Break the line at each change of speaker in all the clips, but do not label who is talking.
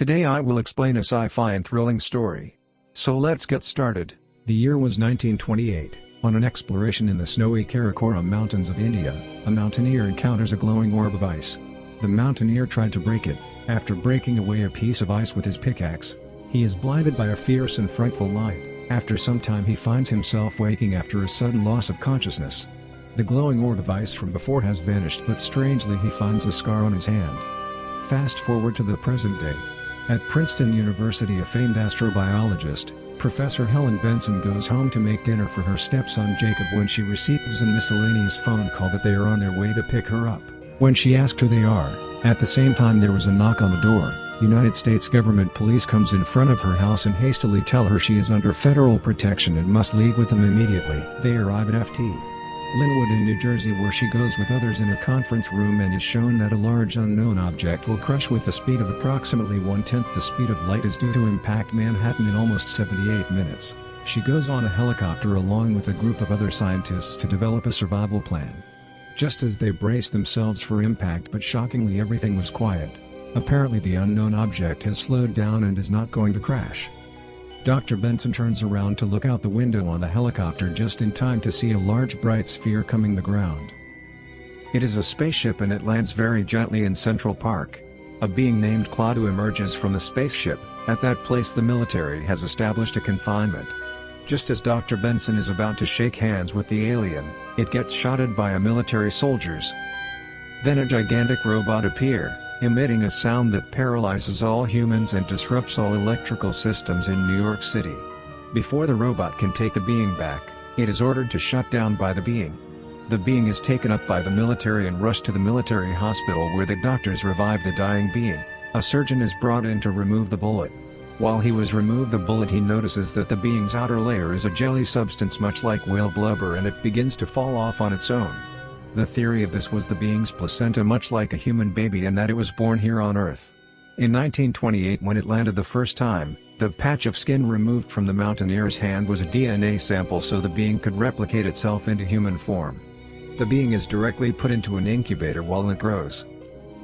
Today I will explain a sci-fi and thrilling story. So let's get started. The year was 1928. On an exploration in the snowy Karakoram mountains of India, a mountaineer encounters a glowing orb of ice. The mountaineer tried to break it. After breaking away a piece of ice with his pickaxe, he is blinded by a fierce and frightful light. After some time he finds himself waking after a sudden loss of consciousness. The glowing orb of ice from before has vanished, but strangely he finds a scar on his hand. Fast forward to the present day. At Princeton University, a famed astrobiologist, Professor Helen Benson, goes home to make dinner for her stepson Jacob when she receives a miscellaneous phone call that they are on their way to pick her up. When she asked who they are, at the same time there was a knock on the door. United States government police comes in front of her house and hastily tell her she is under federal protection and must leave with them immediately. They arrive at Ft. Linwood in New Jersey, where she goes with others in a conference room and is shown that a large unknown object will crush with a speed of approximately 1/10 the speed of light is due to impact Manhattan in almost 78 minutes. She goes on a helicopter along with a group of other scientists to develop a survival plan. Just as they brace themselves for impact, but shockingly everything was quiet. Apparently the unknown object has slowed down and is not going to crash. Dr. Benson turns around to look out the window on the helicopter just in time to see a large bright sphere coming the ground. It is a spaceship and it lands very gently in Central Park. A being named Klaatu emerges from the spaceship. At that place the military has established a confinement. Just as Dr. Benson is about to shake hands with the alien, it gets shotted by a military soldiers. Then a gigantic robot appears, emitting a sound that paralyzes all humans and disrupts all electrical systems in New York City. Before the robot can take the being back, it is ordered to shut down by the being. The being is taken up by the military and rushed to the military hospital, where the doctors revive the dying being. A surgeon is brought in to remove the bullet. While he was remove the bullet, he notices that the being's outer layer is a jelly substance much like whale blubber, and it begins to fall off on its own. The theory of this was the being's placenta, much like a human baby, and that it was born here on Earth. In 1928, when it landed the first time, the patch of skin removed from the mountaineer's hand was a DNA sample so the being could replicate itself into human form. The being is directly put into an incubator while it grows.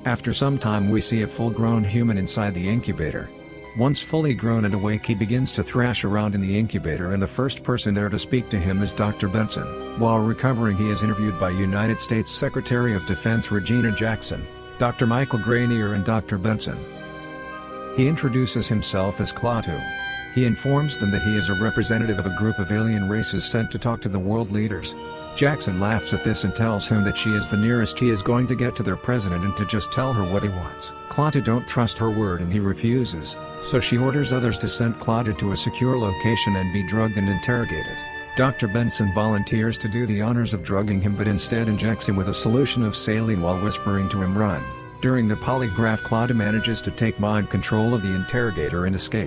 After some time we see a full-grown human inside the incubator. Once fully grown and awake, he begins to thrash around in the incubator, and the first person there to speak to him is Dr. Benson. While recovering, he is interviewed by United States Secretary of Defense Regina Jackson, Dr. Michael Granier and Dr. Benson. He introduces himself as Klaatu. He informs them that he is a representative of a group of alien races sent to talk to the world leaders. Jackson laughs at this and tells him that she is the nearest he is going to get to their president and to just tell her what he wants. Klaatu don't trust her word and he refuses, so she orders others to send Klaatu to a secure location and be drugged and interrogated. Dr. Benson volunteers to do the honors of drugging him, but instead injects him with a solution of saline while whispering to him, "Run." During the polygraph, Klaatu manages to take mind control of the interrogator and escape.